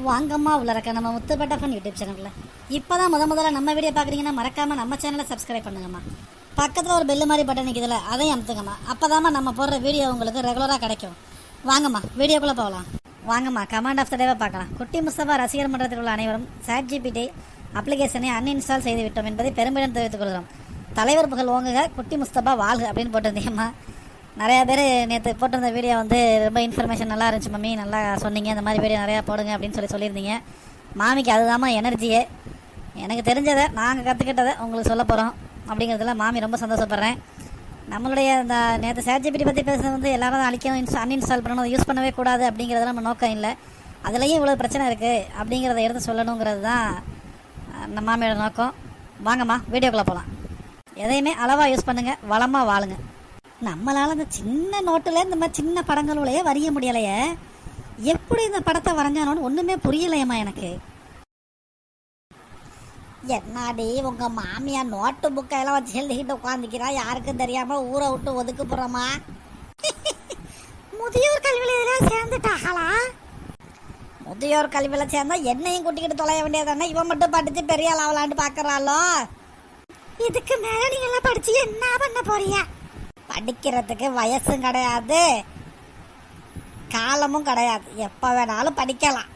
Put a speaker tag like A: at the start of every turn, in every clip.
A: வாங்கம்மா உள்ளறக்க நம்ம Muthupettai fun YouTube சேனலில் இப்போ தான் முதல்ல நம்ம வீடியோ பார்க்குறீங்கன்னா மறக்காமல் நம்ம சேனலை சப்ஸ்கிரைப் பண்ணுங்கம்மா. பக்கத்தில் ஒரு பெல்லு மாதிரி பட்டன் நிற்கிதுல, அதையும் அமுத்துங்கம்மா. அப்போ தாம்மா நம்ம போடுற வீடியோ உங்களுக்கு ரெகுலராக கிடைக்கும். வாங்கம்மா வீடியோக்குள்ளே போகலாம். வாங்கம்மா கமாண்ட் ஆஃப் த டேவை பார்க்கலாம். குட்டி முஸ்தபா ரசிகர் மன்றத்தில் உள்ள அனைவரும் ChatGPT அப்ளிகேஷனை அன்இன்ஸ்டால் செய்து விட்டோம் என்பதை பெருமையுடன் தெரிவித்துக் கொள்கிறோம். தலைவர் புகழ் ஓங்குக, குட்டி முஸ்தபா வாழ்க அப்படின்னு போட்டிருந்தீங்கம்மா. நிறையா பேர் நேற்று போட்டிருந்த வீடியோ வந்து ரொம்ப இன்ஃபர்மேஷன் நல்லா இருந்துச்சு மம்மி, நல்லா சொன்னீங்க, இந்த மாதிரி வீடியோ நிறையா போடுங்க அப்படின்னு சொல்லியிருந்தீங்க. மாமிக்கு அதுதாம்மா எனர்ஜியே. எனக்கு தெரிஞ்சதை நாங்கள் கற்றுக்கிட்டதை உங்களுக்கு சொல்ல போகிறோம் அப்படிங்கிறதுல மாமி ரொம்ப சந்தோஷப்படுறேன். நம்மளுடைய இந்த நேற்று ChatGPT பற்றி பேசுகிறது வந்து எல்லாரும் தான் அழிக்கணும், அன்இன்ஸ்டால் பண்ணணும், யூஸ் பண்ணவே கூடாது அப்படிங்கிறது நம்ம நோக்கம் இல்லை. அதுலேயும் இவ்வளோ பிரச்சனை இருக்குது அப்படிங்கிறத எடுத்து சொல்லணுங்கிறது தான் நம்ம மாமியோட நோக்கம். வாங்கம்மா வீடியோக்குள்ளே போகலாம். எதையுமே அளவாக யூஸ் பண்ணுங்கள், வளமாக வாழுங்க. நம்மளால் அந்த சின்ன நோட்டில் இந்த மாதிரி சின்ன படங்களுடைய வரைய முடியலையே. எப்படி இந்த படத்தை வரைஞ்சானோன்னு ஒன்றுமே புரியலையம்மா எனக்கு. என்னாடி உங்கள் மாமியார் நோட்டு புக்கையெல்லாம் வச்சு எழுதிக்கிட்டு உட்காந்துக்கிறா, யாருக்கும் தெரியாமல் ஊரை விட்டு ஒதுக்கு போகிறோமா? முதியோர் கல்வியில் இதெல்லாம் சேர்ந்துட்டாங்களா? முதியோர் கல்வியில் சேர்ந்தா என்னையும் கூட்டிக்கிட்டு தொலைய வேண்டியதானே? இவன் மட்டும் படித்து பெரிய ஆளாவலான்னு பார்க்குறாளோ? இதுக்கு மேலே நீங்கள்லாம் படித்து என்ன பண்ண போறியா? படிக்கிறதுக்கு வயசும் கிடையாது, காலமும் கிடையாது, எப்போ வேணாலும் படிக்கலாம்.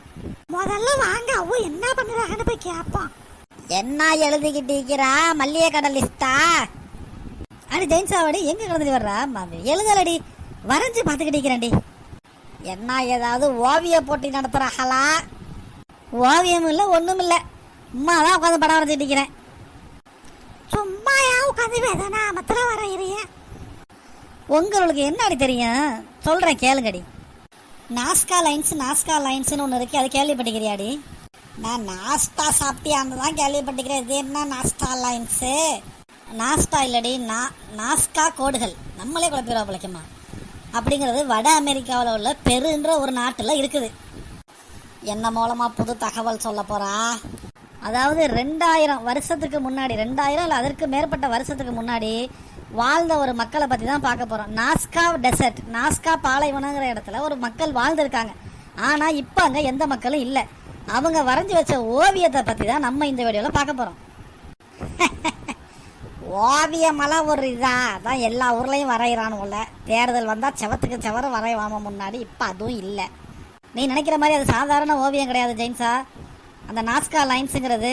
A: முதல்ல வாங்க அவ என்ன பண்ணுறாங்கன்னு போய் கேட்போம். என்ன எழுதிக்கிட்டு இருக்கிறா? மல்லிகை கடை லிஸ்டா? அடி ஜெயின்சாவடி எங்கே கிடந்துட்டு வர்றா? எழுதலடி, வரைஞ்சி பார்த்துக்கிட்டு இருக்கிறேன்டி. என்ன ஏதாவது ஓவிய போட்டி நடத்துகிறாங்களா? ஓவியமும் இல்லை ஒன்றும் இல்லை, அம்மா தான் உட்காந்து படம் வரைஞ்சிட்டு இருக்கிறேன். சும்மாயா உட்காந்து வேதனா மத்திர வரைகிறீங்க? உங்களுக்கு என்னடி தெரியும் சொல்கிறேன் கேளுங்கடி. நாஸ்கா லைன்ஸ்னு ஒன்று இருக்குது, அது கேள்விப்பட்டிக்கிறியாடி? நான் நாஸ்டா சாப்பிட்டியான்னு தான் கேள்விப்பட்டிக்கிறேன். இது என்ன நாஸ்டா லைன்ஸு? நாஸ்டா இல்லடி, நாஸ்கா கோடுகள். நம்மளே குழப்பிடுவா பிழைக்குமா அப்படிங்கிறது வட அமெரிக்காவில் உள்ள பெருன்ற ஒரு நாட்டில் இருக்குது. என்ன மூலமாக புது தகவல் சொல்ல போகிறா? அதாவது 2000 வருஷத்துக்கு முன்னாடி, 2000 இல்லை அதற்கு மேற்பட்ட வருஷத்துக்கு முன்னாடி வாழ்ந்த ஒரு மக்களை பற்றி தான் பார்க்க போகிறோம். நாஸ்கா டெசர்ட், நாஸ்கா பாலைவனங்கிற இடத்துல ஒரு மக்கள் வாழ்ந்துருக்காங்க. ஆனால் இப்போ அங்கே எந்த மக்களும் இல்லை. அவங்க வரைஞ்சி வச்ச ஓவியத்தை பற்றி தான் நம்ம இந்த வீடியோவில் பார்க்க போகிறோம். ஓவியமெல்லாம் ஒரு இதாக தான் எல்லா ஊர்லேயும் வரைகிறானுல. தேர்தல் வந்தால் செவத்துக்கு செவர வரைவாம முன்னாடி, இப்போ அதுவும் இல்லை. நீ நினைக்கிற மாதிரி அது சாதாரண ஓவியம் கிடையாது ஜெயின்ஸா. அந்த நாஸ்கா லைன்ஸுங்கிறது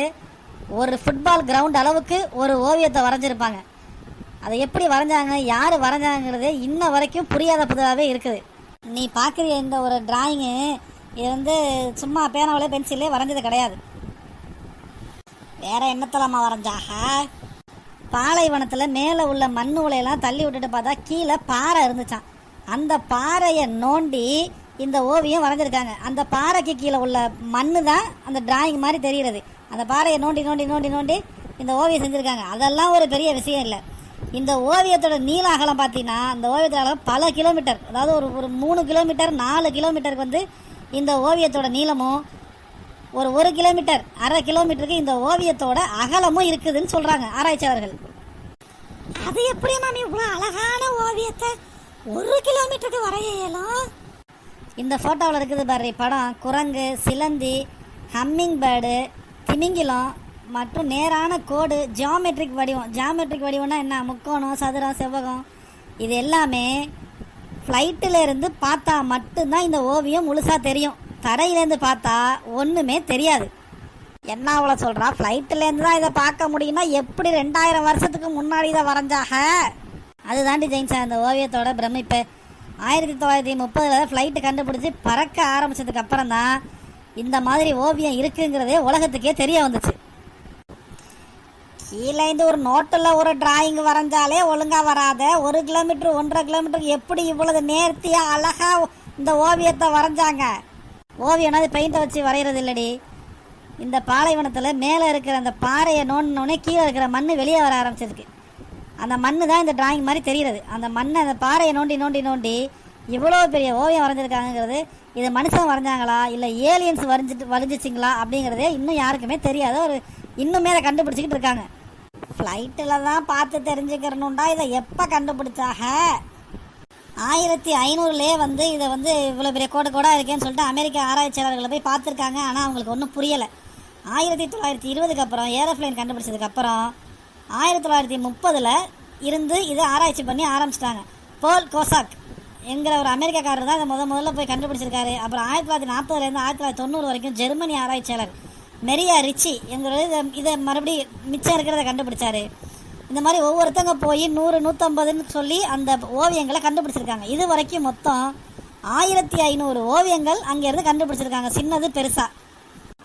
A: ஒரு ஃபுட்பால் கிரவுண்ட் அளவுக்கு ஒரு ஓவியத்தை வரைஞ்சிருப்பாங்க. அதை எப்படி வரைஞ்சாங்க, யார் வரைஞ்சாங்கிறது இன்ன வரைக்கும் புரியாத புதுவாகவே இருக்குது. நீ பார்க்குற இந்த ஒரு டிராயிங்கு, இது வந்து சும்மா பேனாவிலே பென்சிலே வரைஞ்சது கிடையாது. வேற என்னத்தலமா வரைஞ்சாக? பாலைவனத்தில் மேலே உள்ள மண் உலையெல்லாம் தள்ளி விட்டுட்டு பார்த்தா கீழே பாறை இருந்துச்சான். அந்த பாறையை நோண்டி இந்த ஓவியம் வரைஞ்சிருக்காங்க. அந்த பாறைக்கு கீழே உள்ள மண்ணு தான் அந்த டிராயிங் மாதிரி தெரிகிறது. அந்த பாறையை நோண்டி நோண்டி நோண்டி நோண்டி இந்த ஓவியம் செஞ்சுருக்காங்க. அதெல்லாம் ஒரு பெரிய விஷயம் இல்லை. இந்த ஓவியத்தோட நீள அகலம் பார்த்தீங்கன்னா, இந்த ஓவியத்தோட அகலம் பல கிலோமீட்டர், அதாவது ஒரு 3 கிலோமீட்டர் 4 கிலோமீட்டருக்கு வந்து இந்த ஓவியத்தோட நீளமும், ஒரு 1 கிலோமீட்டர் 1/2 கிலோமீட்டருக்கு இந்த ஓவியத்தோட அகலமும் இருக்குதுன்னு சொல்கிறாங்க ஆராய்ச்சியாளர்கள். அது எப்படி மாமி இவ்வளோ அழகான ஓவியத்தை 1 கிலோமீட்டருக்கு வரைய இயலும்? இந்த ஃபோட்டோவில் இருக்குது பாரு படம். குரங்கு, சிலந்தி, ஹம்மிங் பேர்டு, திமிங்கிலம் மற்றும் நேரான கோடு, ஜியாமெட்ரிக் வடிவம். ஜியாமெட்ரிக் வடிவம்னா என்ன? முக்கோணம், சதுரம், செவ்வகம். இது எல்லாமே ஃப்ளைட்டில் இருந்து பார்த்தா மட்டும்தான் இந்த ஓவியம் முழுசாக தெரியும். தரையிலேருந்து பார்த்தா ஒன்றுமே தெரியாது. என்ன அவ்வளோ சொல்கிறா? ஃப்ளைட்டிலேருந்து தான் இதை பார்க்க முடியும்னா எப்படி 2000 வருஷத்துக்கு முன்னாடி இதை வரைஞ்சாக? அதுதாண்டி ஜெயின்ஸா இந்த ஓவியத்தோட பிரமிப்பு. 1930 ஃப்ளைட்டு கண்டுபிடிச்சி பறக்க ஆரம்பித்ததுக்கு அப்புறம் தான் இந்த மாதிரி ஓவியம் இருக்குங்கிறதே உலகத்துக்கே தெரிய வந்துச்சு. கீழே இந்த ஒரு நோட்டில் ஒரு டிராயிங் வரைஞ்சாலே ஒழுங்காக வராத, 1 கிலோமீட்டர் 1.5 கிலோமீட்டருக்கு எப்படி இவ்வளவு நேர்த்தியாக அழகாக இந்த ஓவியத்தை வரைஞ்சாங்க? ஓவியம்னா அது பெயிண்டை வச்சு வரைகிறது இல்லடி. இந்த பாலைவனத்தில் மேலே இருக்கிற அந்த பாறையை நோண்டினோடனே கீழே இருக்கிற மண் வெளியே வர ஆரம்பிச்சிருக்கு. அந்த மண் தான் இந்த டிராயிங் மாதிரி தெரிகிறது. அந்த மண்ணை, அந்த பாறையை நோண்டி நோண்டி நோண்டி இவ்வளோ பெரிய ஓவியம் வரைஞ்சிருக்காங்கிறது, இது மனுஷன் வரைஞ்சாங்களா இல்லை ஏலியன்ஸ் வரைஞ்சிச்சிங்களா அப்படிங்கிறதே இன்னும் யாருக்குமே தெரியாத ஒரு இன்னுமே அதை கண்டுபிடிச்சிக்கிட்டு இருக்காங்க. ஃப்ளைட்டில் தான் பார்த்து தெரிஞ்சுக்கிறணுண்டா, இதை எப்போ கண்டுபிடிச்சாக? 1500லே வந்து இதை வந்து இவ்வளோ பெரிய கோடு கோடாக இருக்கேன்னு சொல்லிட்டு அமெரிக்க ஆராய்ச்சியாளர்களை போய் பார்த்துருக்காங்க. ஆனால் அவங்களுக்கு ஒன்றும் புரியலை. 1920க்கு அப்புறம் ஏரோப்ளைன் கண்டுபிடிச்சதுக்கப்புறம் 1930ல் இருந்து இதை ஆராய்ச்சி பண்ணி ஆரம்பிச்சிட்டாங்க. போல் கோசாக் என்கிற ஒரு அமெரிக்காக்காரர் தான் இதை முதல்ல போய் கண்டுபிடிச்சிருக்காரு. அப்புறம் 1940லேருந்து 1990 வரைக்கும் ஜெர்மனி ஆராய்ச்சியாளர் மெரியா ரிச்சி என்கிற இதை மறுபடியும் மிச்சம் இருக்கிறத கண்டுபிடிச்சாரு. இந்த மாதிரி ஒவ்வொருத்தங்க போய் 100 150ன்னு சொல்லி அந்த ஓவியங்களை கண்டுபிடிச்சிருக்காங்க. இது வரைக்கும் மொத்தம் 1500 ஓவியங்கள் அங்கேருந்து கண்டுபிடிச்சிருக்காங்க, சின்னது பெருசாக.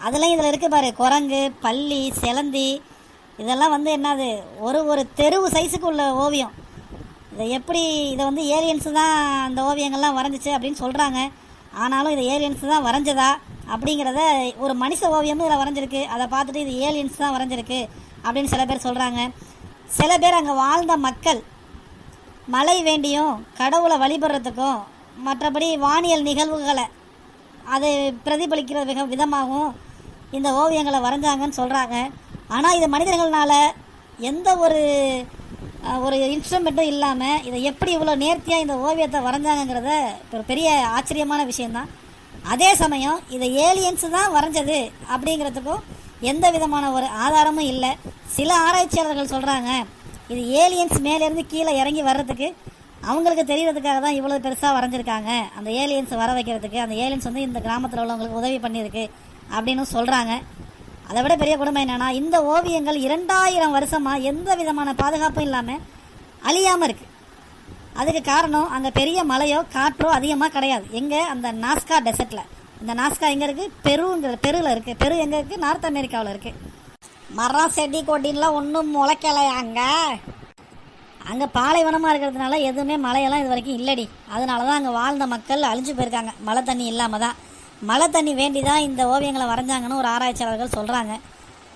A: அதுலேயும் இதில் இருக்குது பாரு, குரங்கு, பல்லி, சிலந்தி, இதெல்லாம் வந்து என்னது ஒரு தெருவு சைஸுக்கு உள்ள ஓவியம். இதை வந்து ஏலியன்ஸ் தான் அந்த ஓவியங்கள்லாம் வரைஞ்சிச்சு அப்படின்னு சொல்கிறாங்க. ஆனாலும் இது ஏலியன்ஸ் தான் வரைஞ்சதா அப்படிங்கிறத ஒரு மனுஷ ஓவியமும் இதில் வரைஞ்சிருக்கு. அதை பார்த்துட்டு இது ஏலியன்ஸ் தான் வரைஞ்சிருக்கு அப்படின்னு சில பேர் சொல்கிறாங்க. சில பேர் அங்கே வாழ்ந்த மக்கள் மழை வேண்டியும் கடவுளை வழிபடுறதுக்கும் மற்றபடி வானியல் நிகழ்வுகளை அது பிரதிபலிக்கிற விதமாகவும் இந்த ஓவியங்களை வரைஞ்சாங்கன்னு சொல்கிறாங்க. ஆனால் இது மனிதர்களால் எந்த ஒரு இன்ஸ்ட்ருமெண்ட்டும் இல்லாமல் இதை எப்படி இவ்வளோ நேர்த்தியாக இந்த ஓவியத்தை வரைஞ்சாங்கங்கிறத ஒரு பெரிய ஆச்சரியமான விஷயந்தான். அதே சமயம் இதை ஏலியன்ஸு தான் வரைஞ்சது அப்படிங்கிறதுக்கும் எந்த விதமான ஒரு ஆதாரமும் இல்லை. சில ஆராய்ச்சியாளர்கள் சொல்கிறாங்க இது ஏலியன்ஸ் மேலேருந்து கீழே இறங்கி வர்றதுக்கு அவங்களுக்கு தெரியறதுக்காக தான் இவ்வளோ பெருசாக வரைஞ்சிருக்காங்க. அந்த ஏலியன்ஸ் வர வைக்கிறதுக்கு அந்த ஏலியன்ஸ் வந்து இந்த கிராமத்தில் உள்ளவங்களுக்கு உதவி பண்ணியிருக்கு அப்படின்னு சொல்கிறாங்க. அதை விட பெரிய கொடுமை என்னென்னா, இந்த ஓவியங்கள் 2000 வருஷமாக எந்த விதமான பாதுகாப்பும் இல்லாமல் அழியாமல் இருக்குது. அதுக்கு காரணம் அங்கே பெரிய மழையோ காற்றோ அதிகமாக கிடையாது. எங்கே? அந்த நாஸ்கா டெசர்ட்டில். இந்த நாஸ்கா எங்கே இருக்குது? பெருவில் இருக்குது. பெரு எங்கே இருக்குது? நார்த் அமெரிக்காவில் இருக்குது. மரம் செடி கொடின்லாம் ஒன்றும் முளைக்கலையாங்க. அங்கே பாலைவனமாக இருக்கிறதுனால எதுவுமே மழையெல்லாம் இது வரைக்கும் இல்லடி. அதனால தான் அங்கே வாழ்ந்த மக்கள் அழிஞ்சு போயிருக்காங்க, மழை தண்ணி இல்லாமல் தான். மழை தண்ணி வேண்டி தான் இந்த ஓவியங்களை வரைஞ்சாங்கன்னு ஒரு ஆராய்ச்சியாளர்கள் சொல்கிறாங்க.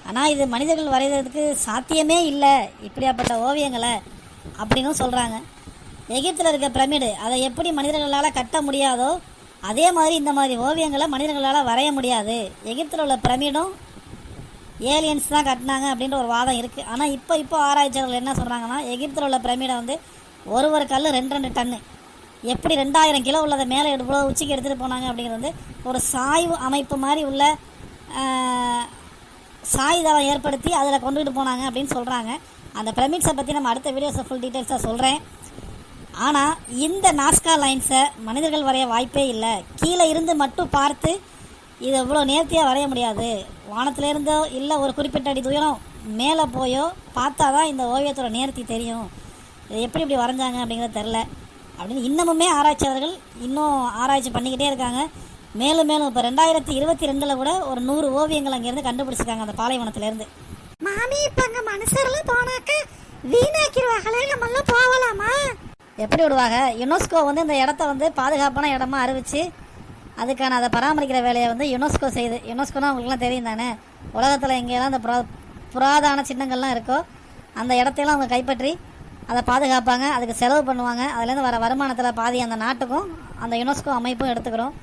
A: ஆனால் இது மனிதர்கள் வரைகிறதுக்கு சாத்தியமே இல்லை இப்படியாப்பட்ட ஓவியங்களை அப்படின்னு சொல்கிறாங்க. எகிப்தில் இருக்க பிரமிடு அதை எப்படி மனிதர்களால் கட்ட முடியாதோ அதே மாதிரி இந்த மாதிரி ஓவியங்களை மனிதர்களால் வரைய முடியாது. எகிப்தில் உள்ள பிரமிடும் ஏலியன்ஸ் தான் கட்டினாங்க அப்படின்ற ஒரு வாதம் இருக்குது. ஆனால் இப்போ ஆராய்ச்சியாளர்கள் என்ன சொல்கிறாங்கன்னா, எகிப்தில் உள்ள பிரமிடை வந்து ஒரு கல் 2 டன்னு, எப்படி 2000 கிலோ உள்ளதை மேலே இவ்வளோ உச்சிக்கு எடுத்துகிட்டு போனாங்க அப்படிங்கிறது வந்து ஒரு சாய்வு அமைப்பு மாதிரி உள்ள சாய்தளம் ஏற்படுத்தி அதில் கொண்டுகிட்டு போனாங்க அப்படின்னு சொல்கிறாங்க. அந்த பிரமிட்ஸை பற்றி நம்ம அடுத்த வீடியோஸை ஃபுல் டீட்டெயில்ஸாக சொல்கிறேன். ஆனால் இந்த நாஸ்கா லைன்ஸை மனிதர்கள் வரைய வாய்ப்பே இல்லை. கீழே இருந்து மட்டும் பார்த்து இதை இவ்வளோ நேர்த்தியாக வரைய முடியாது. வானத்திலேருந்தோ இல்லை ஒரு குறிப்பிட்ட அடி தூரம் மேலே போயோ பார்த்தா தான் இந்த ஓவியத்தோட நேர்த்தி தெரியும். இதை எப்படி வரைஞ்சாங்க அப்படிங்கிறது தெரில அப்படின்னு இன்னமுமே ஆராய்ச்சியாளர்கள் இன்னும் ஆராய்ச்சி பண்ணிக்கிட்டே இருக்காங்க. மேலும் இப்போ 2022 கூட ஒரு 100 ஓவியங்கள் அங்கேருந்து கண்டுபிடிச்சிருக்காங்க அந்த பாலைவனத்திலேருந்து. மாமி இப்போ அங்கே மனுஷர்லாம் போனாக்க வீணாக்கிடுவாங்களே, நம்மளாம் போகலாமா? எப்படி விடுவாங்க? யுனெஸ்கோ வந்து இந்த இடத்த வந்து பாதுகாப்பான இடமா அறிவிச்சு அதுக்கான அதை பராமரிக்கிற வேலையை வந்து யுனெஸ்கோ செய்யுது. யுனெஸ்கோனா அவங்களுக்குலாம் தெரியும் தானே, உலகத்தில் எங்கேயெல்லாம் அந்த புராதான சின்னங்கள்லாம் இருக்கோ அந்த இடத்தையெல்லாம் அவங்க கைப்பற்றி அதை பாதுகாப்பாங்க, அதுக்கு செலவு பண்ணுவாங்க. அதுலேருந்து வர வருமானத்தில் பாதி அந்த நாட்டுக்கும் அந்த யுனெஸ்கோ அமைப்பும் எடுத்துக்கிறோம்.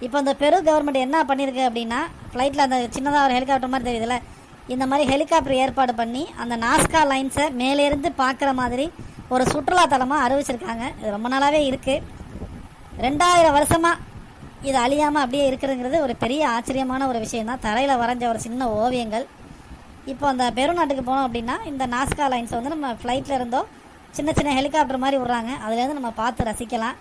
A: இப்போ இந்த பெரு கவர்மெண்ட் என்ன பண்ணியிருக்கு அப்படின்னா, ஃப்ளைட்டில் அந்த சின்னதாக ஒரு ஹெலிகாப்டர் மாதிரி தெரியுதுல்ல, இந்த மாதிரி ஹெலிகாப்டர் ஏற்பாடு பண்ணி அந்த நாஸ்கா லைன்ஸை மேலேருந்து பார்க்குற மாதிரி ஒரு சுற்றுலாத்தலமாக அறிவிச்சிருக்காங்க. இது ரொம்ப நாளாகவே இருக்குது. 2000 வருஷமாக இது அழியாமல் அப்படியே இருக்கிறதுங்கிறது ஒரு பெரிய ஆச்சரியமான ஒரு விஷயந்தான். தரையில் வரைஞ்ச ஒரு சின்ன ஓவியங்கள். இப்போ அந்த பெருநாட்டுக்கு போனோம் அப்படின்னா இந்த நாஸ்கா லைன்ஸை வந்து நம்ம ஃப்ளைட்டில் இருந்தோ சின்ன ஹெலிகாப்டர் மாதிரி விட்றாங்க, அதுலேருந்து நம்ம பார்த்து ரசிக்கலாம்.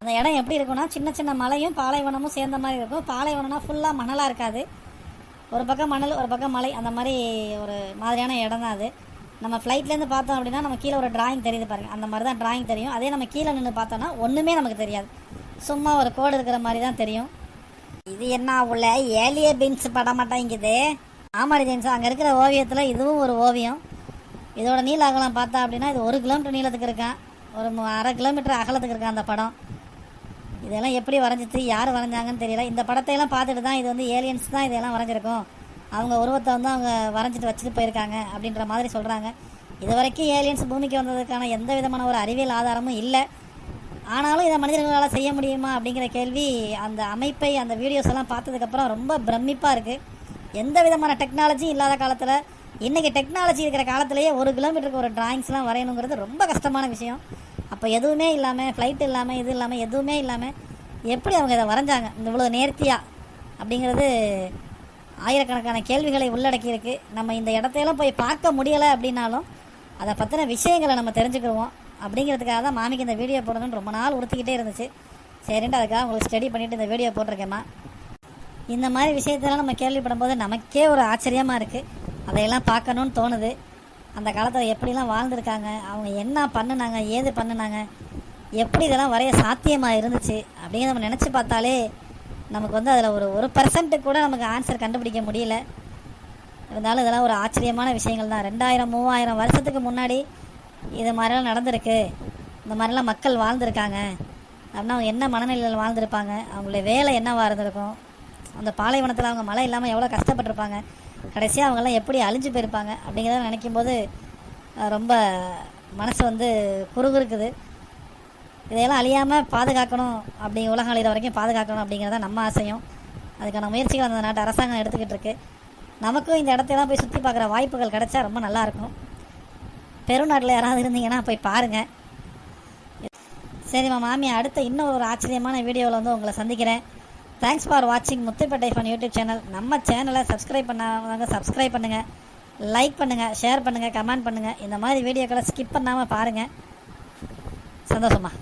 A: அந்த இடம் எப்படி இருக்குன்னா, சின்ன மலையும் பாலைவனமும் சேர்ந்த மாதிரி இருக்கும். பாலைவனம்னா ஃபுல்லாக மணலாக இருக்காது, ஒரு பக்கம் மணல் ஒரு பக்கம் மலை, அந்த மாதிரி ஒரு மாதிரியான இடம் தான் அது. நம்ம ஃப்ளைட்லேருந்து பார்த்தோம் அப்படின்னா நம்ம கீழே ஒரு டிராயிங் தெரியுது பாருங்கள், அந்த மாதிரி தான் டிராயிங் தெரியும். அதே நம்ம கீழே நின்று பார்த்தோன்னா ஒன்றுமே நமக்கு தெரியாது, சும்மா ஒரு கோடு இருக்கிற மாதிரி தான் தெரியும். இது என்ன உள்ள ஏலிய பீன்ஸ் பட மாட்டாங்குது. ஆமாடி ஜெயின்ஸ், அங்கே இருக்கிற ஓவியத்தில் இதுவும் ஒரு ஓவியம். இதோட நீள அகலம் பார்த்தா அப்படின்னா இது 1 கிலோமீட்டர் நீளத்துக்கு இருக்கான், ஒரு 1/2 கிலோமீட்டர் அகலத்துக்கு இருக்கான் அந்த படம். இதெல்லாம் எப்படி வரைஞ்சிச்சு, யார் வரைஞ்சாங்கன்னு தெரியல. இந்த படத்தையெல்லாம் பார்த்துட்டு தான் இது வந்து ஏலியன்ஸ் தான் இதெல்லாம் வரைஞ்சிருக்கும், அவங்க உருவத்தை வந்து அவங்க வரைஞ்சிட்டு வச்சுட்டு போயிருக்காங்க அப்படின்ற மாதிரி சொல்கிறாங்க. இது வரைக்கும் ஏலியன்ஸ் பூமிக்கு வந்ததுக்கான எந்த விதமான ஒரு அறிவியல் ஆதாரமும் இல்லை. ஆனாலும் இதை மனிதர்களால் செய்ய முடியுமா அப்படிங்கிற கேள்வி அந்த அமைப்பை அந்த வீடியோஸ் எல்லாம் பார்த்ததுக்கப்புறம் ரொம்ப பிரமிப்பாக இருக்குது. எந்த விதமான டெக்னாலஜியும் இல்லாத காலத்தில், இன்றைக்கி டெக்னாலஜி இருக்கிற காலத்திலேயே 1 கிலோமீட்டருக்கு ஒரு டிராயிங்ஸ்லாம் வரையணுங்கிறது ரொம்ப கஷ்டமான விஷயம். அப்போ எதுவுமே இல்லாமல், ஃப்ளைட் இல்லாமல், இது இல்லாமல், எதுவுமே இல்லாமல் எப்படி அவங்க இதை வரைஞ்சாங்க இவ்வளோ நேர்த்தியாக அப்படிங்கிறது ஆயிரக்கணக்கான கேள்விகளை உள்ளடக்கியிருக்கு. நம்ம இந்த இடத்தையெல்லாம் போய் பார்க்க முடியலை அப்படின்னாலும் அதை பற்றின விஷயங்களை நம்ம தெரிஞ்சுக்கிடுவோம் அப்படிங்கிறதுக்காக தான் மாமிக்கு இந்த வீடியோ போடணும்னு ரொம்ப நாள் உறுத்திக்கிட்டே இருந்துச்சு. சரின்ட்டு அதுக்காக உங்களுக்கு ஸ்டடி பண்ணிவிட்டு இந்த வீடியோ போட்டிருக்கேம்மா. இந்த மாதிரி விஷயத்தெல்லாம் நம்ம கேள்விப்படும் போது நமக்கே ஒரு ஆச்சரியமாக இருக்குது. அதையெல்லாம் பார்க்கணுன்னு தோணுது. அந்த காலத்தில் எப்படிலாம் வாழ்ந்துருக்காங்க, அவங்க என்ன பண்ணினாங்க, ஏது பண்ணினாங்க, எப்படி இதெல்லாம் வரைய சாத்தியமாக இருந்துச்சு அப்படிங்கிறத நம்ம நினச்சி பார்த்தாலே நமக்கு வந்து அதில் ஒரு பர்சன்ட்டு கூட நமக்கு ஆன்சர் கண்டுபிடிக்க முடியல. இருந்தாலும் இதெல்லாம் ஒரு ஆச்சரியமான விஷயங்கள் தான். 2000-3000 வருஷத்துக்கு முன்னாடி இது மாதிரிலாம் நடந்திருக்கு. இந்த மாதிரிலாம் மக்கள் வாழ்ந்துருக்காங்க அப்படின்னா அவங்க என்ன மனநிலையில் வாழ்ந்துருப்பாங்க, அவங்களுடைய வேலை என்னவாக இருந்திருக்கும், அந்த பாலைவனத்தில் அவங்க மழை இல்லாமல் எவ்வளோ கஷ்டப்பட்டிருப்பாங்க, கடைசியாக அவங்கெல்லாம் எப்படி அழிஞ்சு போயிருப்பாங்க அப்படிங்கிறத நினைக்கும் போது ரொம்ப மனசு வந்து குறுகுறுக்குது. இதையெல்லாம் அழியாமல் பாதுகாக்கணும், அப்படி உலகம் அழிகிற வரைக்கும் பாதுகாக்கணும் அப்படிங்கிறத நம்ம ஆசையும். அதுக்கான முயற்சிகள் அந்த நாட்டு அரசாங்கம் எடுத்துக்கிட்டு இருக்கு. நமக்கும் இந்த இடத்தையெல்லாம் போய் சுற்றி பார்க்குற வாய்ப்புகள் கிடைச்சா ரொம்ப நல்லாயிருக்கும். பெருநாட்டில் யாராவது இருந்தீங்கன்னா போய் பாருங்கள். சரிம்மா மாமி, அடுத்த இன்னும் ஒரு ஆச்சரியமான வீடியோவில் வந்து உங்களை சந்திக்கிறேன். தேங்க்ஸ் ஃபார் வாட்சிங் முத்துப்பேட்டை ஃபன் யூடியூப் சேனல். நம்ம சேனலை சப்ஸ்கிரைப் பண்ணாதவங்க சப்ஸ்கிரைப் பண்ணுங்கள், லைக் பண்ணுங்கள், ஷேர் பண்ணுங்கள், கமெண்ட் பண்ணுங்கள். இந்த மாதிரி வீடியோக்களை ஸ்கிப் பண்ணாமல் பாருங்கள். சந்தோஷமா.